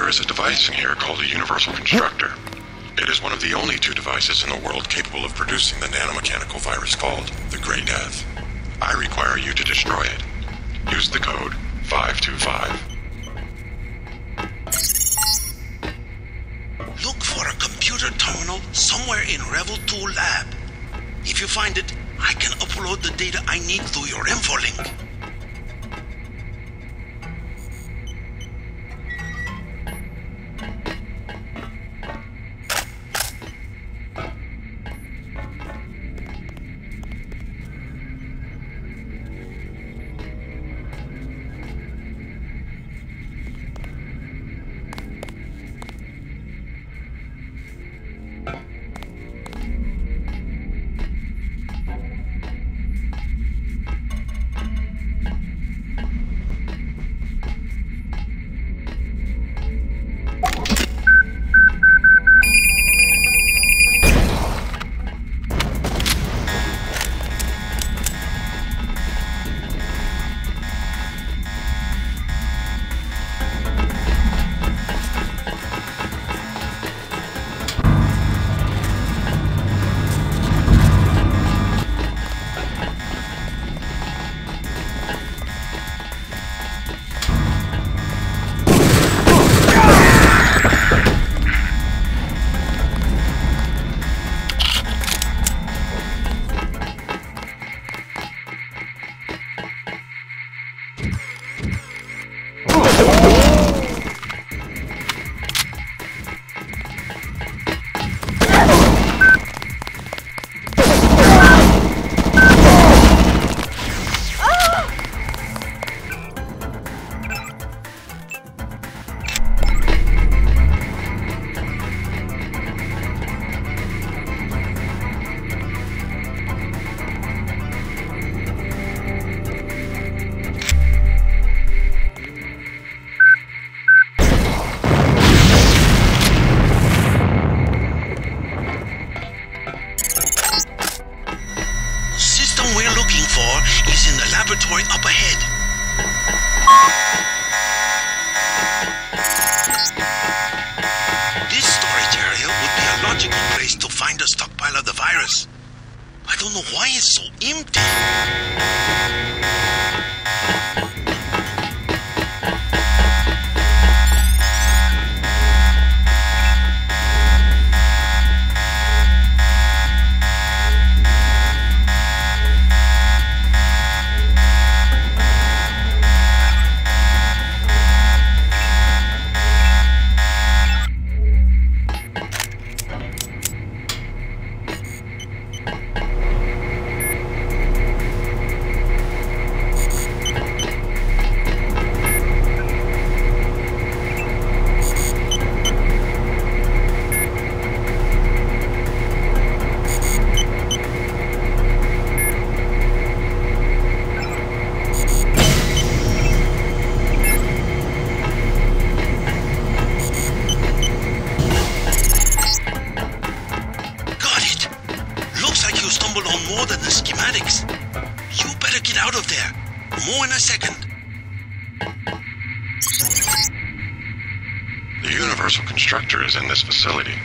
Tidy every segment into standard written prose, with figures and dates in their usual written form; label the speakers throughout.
Speaker 1: There is a device in here called a universal constructor. It is one of the only two devices in the world capable of producing the nanomechanical virus called the Grey Death. I require you to destroy it. Use the code 525.
Speaker 2: Look for a computer terminal somewhere in Revel 2 lab. If you find it, I can upload the data I need through your info link. Laboratory up ahead. This storage area would be a logical place to find a stockpile of the virus. I don't know why it's so empty. More than the schematics. You better get out of there. More in a second.
Speaker 1: The universal constructor is in this facility.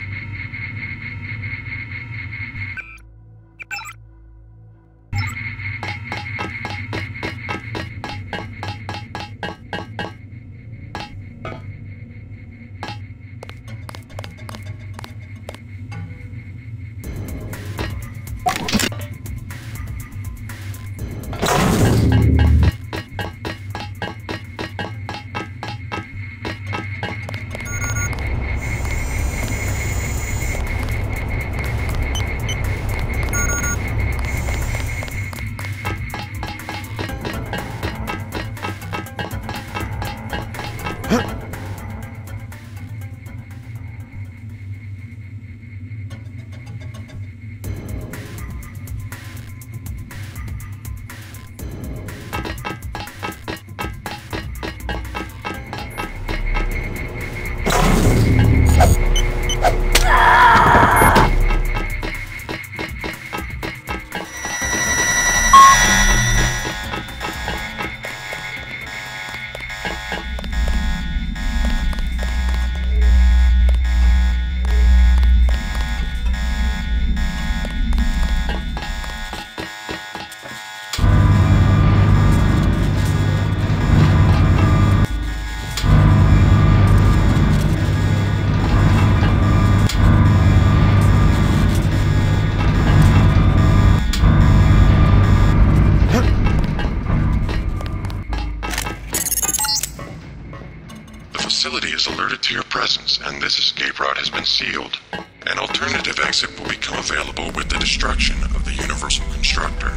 Speaker 1: facility is alerted to your presence, and this escape route has been sealed. An alternative exit will become available with the destruction of the Universal Constructor.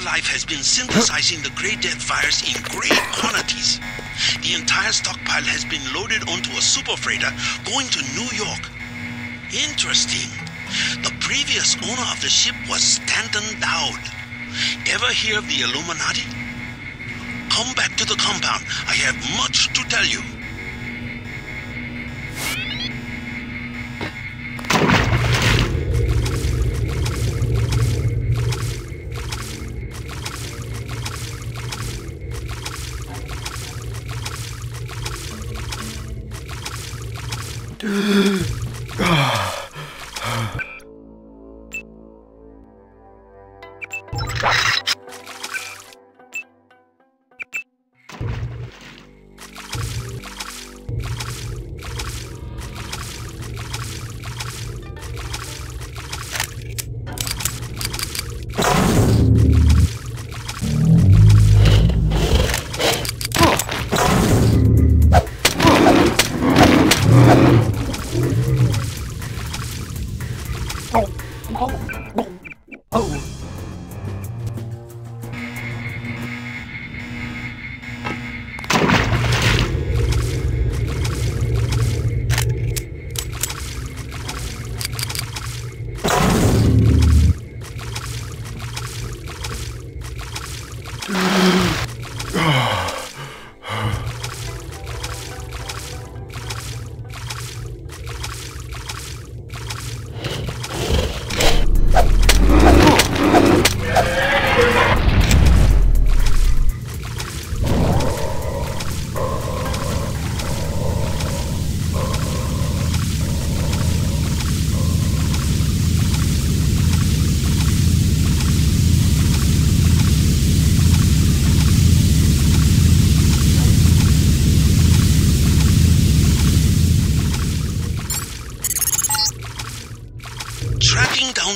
Speaker 2: Life has been synthesizing the Grey Death virus in great quantities. The entire stockpile has been loaded onto a super freighter going to New York. Interesting. The previous owner of the ship was Stanton Dowd. Ever hear of the Illuminati? Come back to the compound. I have much to tell you.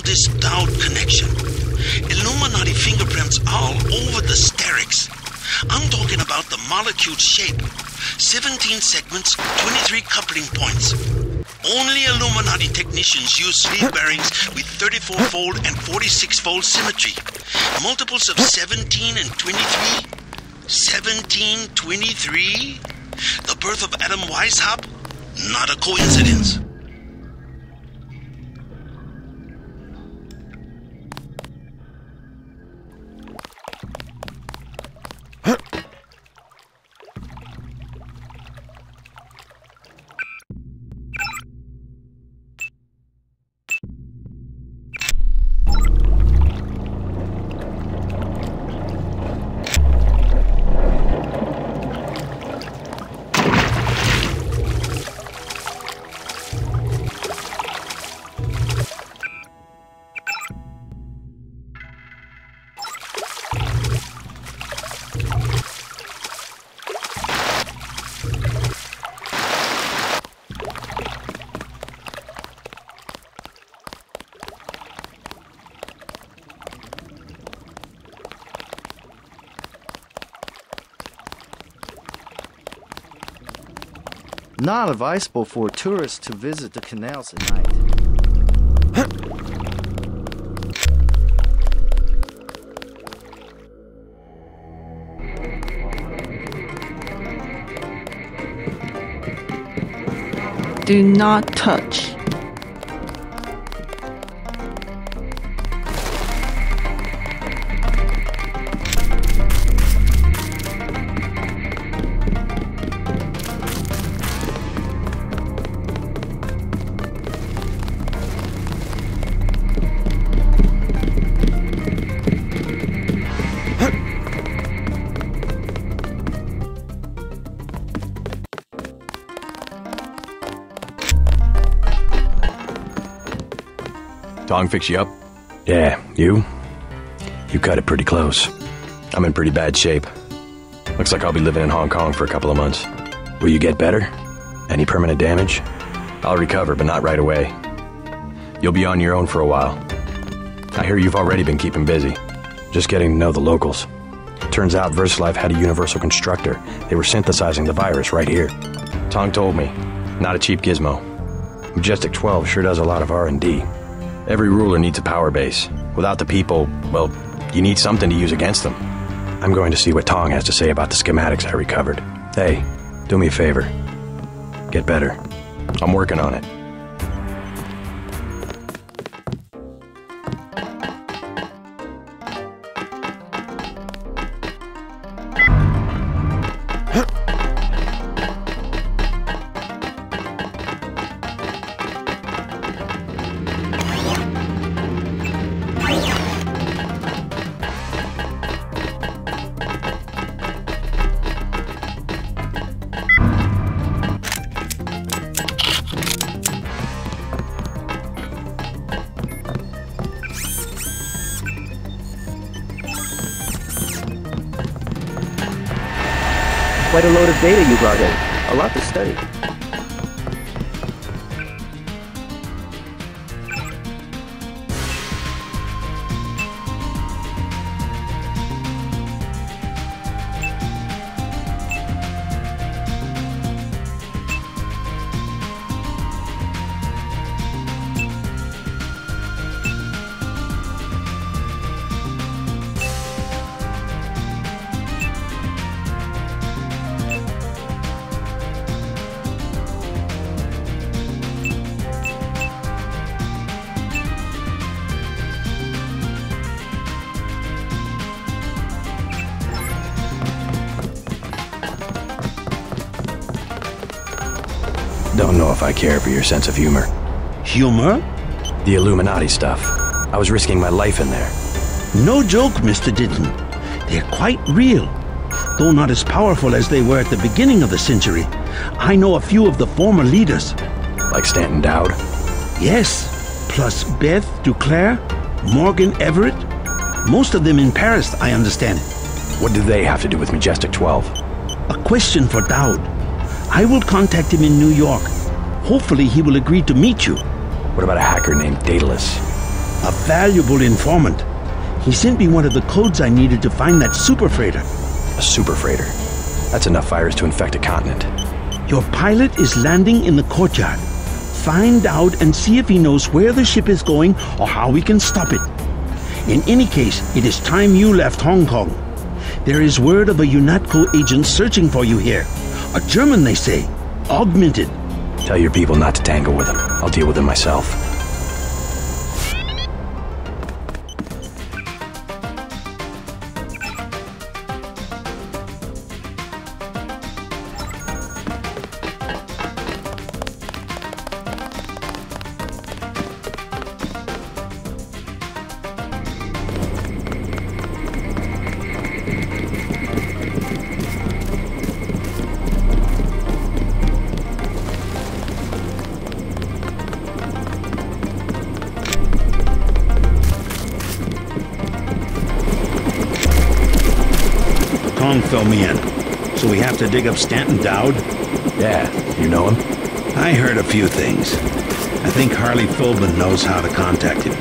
Speaker 2: This Dowd connection. Illuminati fingerprints all over the sterics. I'm talking about the molecule shape. 17 segments, 23 coupling points. Only Illuminati technicians use sleeve bearings with 34-fold and 46-fold symmetry. Multiples of 17 and 23. 17, 23? The birth of Adam Weishaupt? Not a coincidence.
Speaker 3: Not advisable for tourists to visit the canals at night.
Speaker 4: Do not touch.
Speaker 5: Tong fix you up? Yeah, you? You cut it pretty close. I'm in pretty bad shape. Looks like I'll be living in Hong Kong for a couple of months. Will you get better? Any permanent damage? I'll recover, but not right away. You'll be on your own for a while. I hear you've already been keeping busy. Just getting to know the locals. Turns out VersaLife had a universal constructor. They were synthesizing the virus right here. Tong told me. Not a cheap gizmo. Majestic 12 sure does a lot of R&D. Every ruler needs a power base. Without the people, well, You need something to use against them. I'm going to see what Tong has to say about the schematics I recovered. Hey, do me a favor. Get better. I'm working on it.
Speaker 6: Quite a load of data you brought in. A lot to study.
Speaker 5: Don't know if I care for your sense of humor.
Speaker 2: Humor?
Speaker 5: The Illuminati stuff. I was risking my life in there.
Speaker 2: No joke, Mr. Ditton. They're quite real. Though not as powerful as they were at the beginning of the century. I know a few of the former leaders.
Speaker 5: Like Stanton Dowd?
Speaker 2: Yes, plus Beth Duclair, Morgan Everett. Most of them in Paris, I understand.
Speaker 5: What do they have to do with Majestic 12?
Speaker 2: A question for Dowd. I will contact him in New York. Hopefully he will agree to meet you.
Speaker 5: What about a hacker named Daedalus?
Speaker 2: A valuable informant. He sent me one of the codes I needed to find that super freighter.
Speaker 5: A super freighter? That's enough virus to infect a continent.
Speaker 2: Your pilot is landing in the courtyard. Find out and see if he knows where the ship is going or how we can stop it. In any case, it is time you left Hong Kong. There is word of a UNATCO agent searching for you here. A German, they say. Augmented.
Speaker 5: Tell your people not to tangle with him. I'll deal with him myself.
Speaker 2: Tong filled me in. So we have to dig up Stanton Dowd?
Speaker 5: Yeah, you know him?
Speaker 2: I heard a few things. I think Harley Philbin knows how to contact him.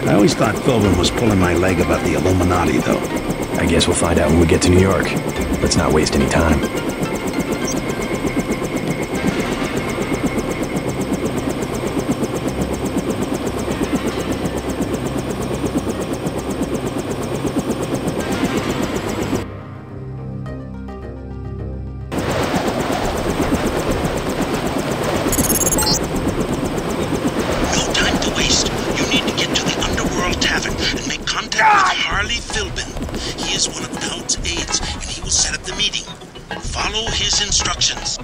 Speaker 2: I always thought Philbin was pulling my leg about the Illuminati, though.
Speaker 5: I guess we'll find out when we get to New York. Let's not waste any time.
Speaker 2: Harley Philbin. He is one of Dowd's aides, and he will set up the meeting. Follow his instructions.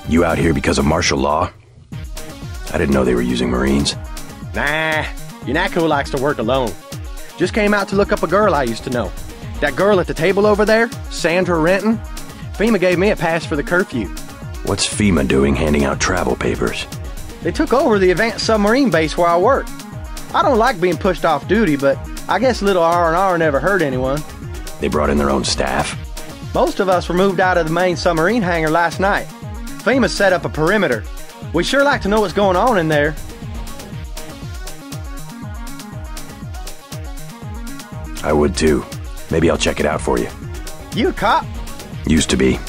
Speaker 5: You out here because of martial law? I didn't know they were using Marines.
Speaker 7: Nah, UNATCO likes to work alone. Just came out to look up a girl I used to know. That girl at the table over there, Sandra Renton. FEMA gave me a pass for the curfew.
Speaker 5: What's FEMA doing handing out travel papers?
Speaker 7: They took over the advanced submarine base where I work. I don't like being pushed off duty, but I guess little R&R never hurt anyone.
Speaker 5: They brought in their own staff?
Speaker 7: Most of us were moved out of the main submarine hangar last night. FEMA set up a perimeter. We sure like to know what's going on in there.
Speaker 5: I would too. Maybe I'll check it out for you.
Speaker 7: You a cop?
Speaker 5: Used to be.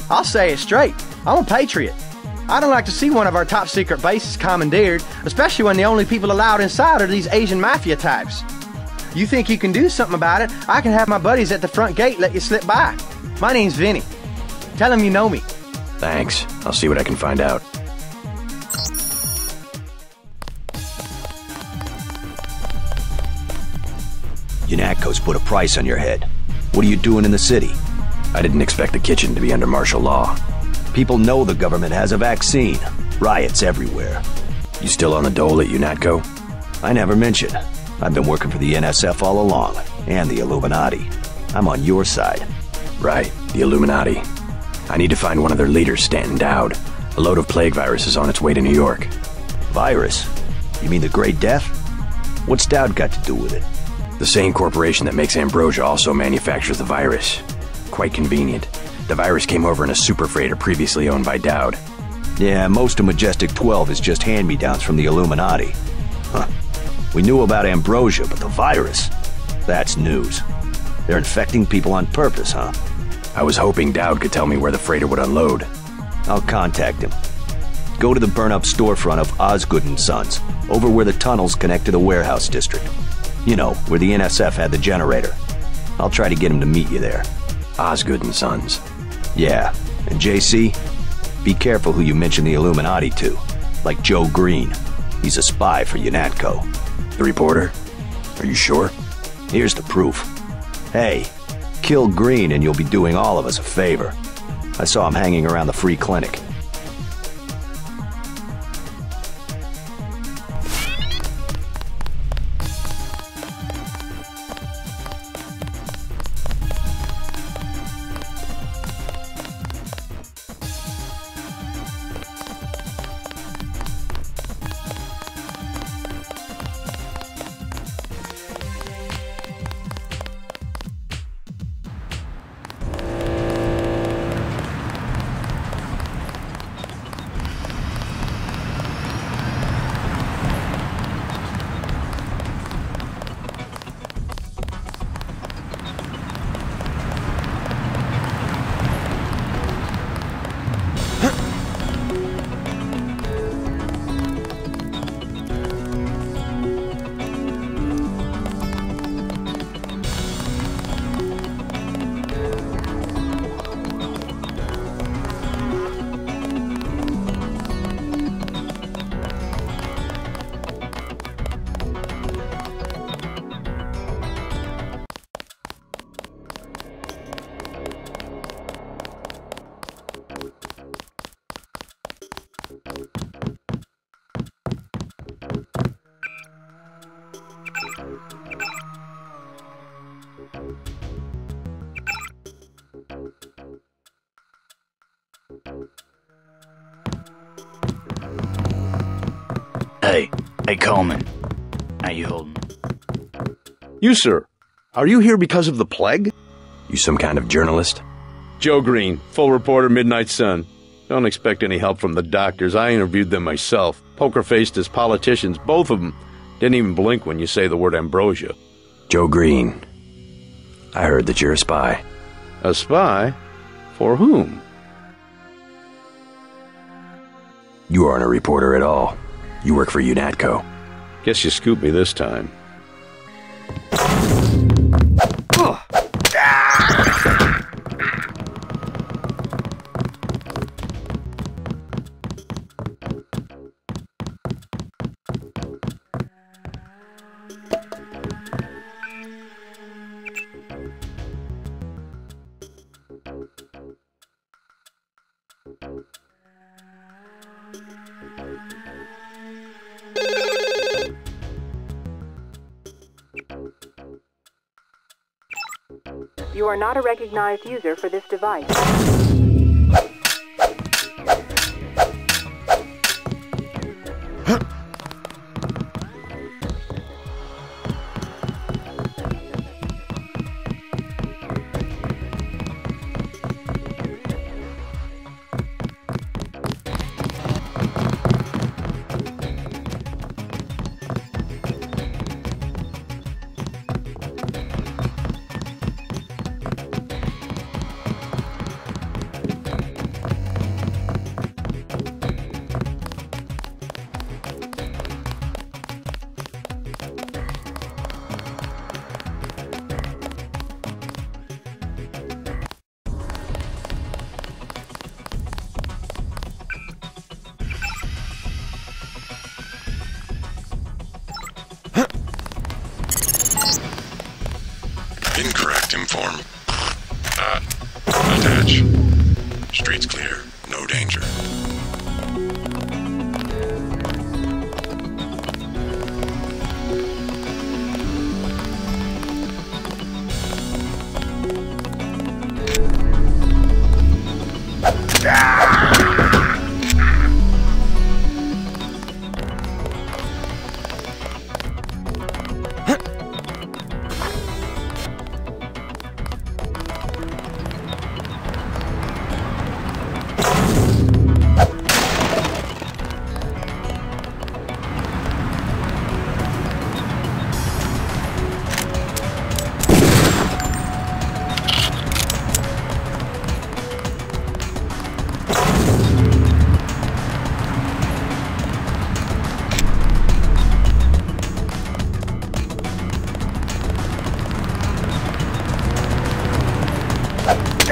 Speaker 7: I'll say it straight. I'm a patriot. I don't like to see one of our top secret bases commandeered, especially when the only people allowed inside are these Asian mafia types. You think you can do something about it, I can have my buddies at the front gate let you slip by. My name's Vinny. Tell them you know me.
Speaker 5: Thanks. I'll see what I can find out.
Speaker 8: UNATCO's put a price on your head. What are you doing in the city?
Speaker 5: I didn't expect the kitchen to be under martial law.
Speaker 8: People know the government has a vaccine. Riots everywhere.
Speaker 5: You still on the dole at UNATCO?
Speaker 8: I never mentioned. I've been working for the NSF all along, and the Illuminati. I'm on your side.
Speaker 5: Right, the Illuminati. I need to find one of their leaders, Stanton Dowd. A load of plague virus is on its way to New York.
Speaker 8: Virus? You mean the Great Death? What's Dowd got to do with it?
Speaker 5: The same corporation that makes ambrosia also manufactures the virus. Quite convenient. The virus came over in a super freighter previously owned by Dowd.
Speaker 8: Yeah, most of Majestic 12 is just hand-me-downs from the Illuminati. Huh. We knew about ambrosia, but the virus? That's news. They're infecting people on purpose, huh?
Speaker 5: I was hoping Dowd could tell me where the freighter would unload.
Speaker 8: I'll contact him. Go to the burn-up storefront of Osgood & Sons, over where the tunnels connect to the warehouse district. You know, where the NSF had the generator. I'll try to get him to meet you there.
Speaker 5: Osgood & Sons.
Speaker 8: Yeah, and JC, be careful who you mention the Illuminati to. Like Joe Green. He's a spy for UNATCO.
Speaker 5: The reporter? Are you sure?
Speaker 8: Here's the proof. Hey, kill Green and you'll be doing all of us a favor. I saw him hanging around the free clinic.
Speaker 9: Hey, Coleman. How you holding?
Speaker 10: You, sir. Are you here because of the plague?
Speaker 5: You some kind of journalist?
Speaker 10: Joe Green, full reporter, Midnight Sun. Don't expect any help from the doctors. I interviewed them myself. Poker-faced as politicians, both of them. Didn't even blink when you say the word ambrosia.
Speaker 5: Joe Green. I heard that you're a spy.
Speaker 10: A spy? For whom?
Speaker 5: You aren't a reporter at all. You work for UNATCO.
Speaker 10: Guess you scooped me this time.
Speaker 11: You are not a recognized user for this device.
Speaker 1: Incorrect inform. Attach. Streets clear. No danger.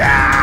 Speaker 7: Ah!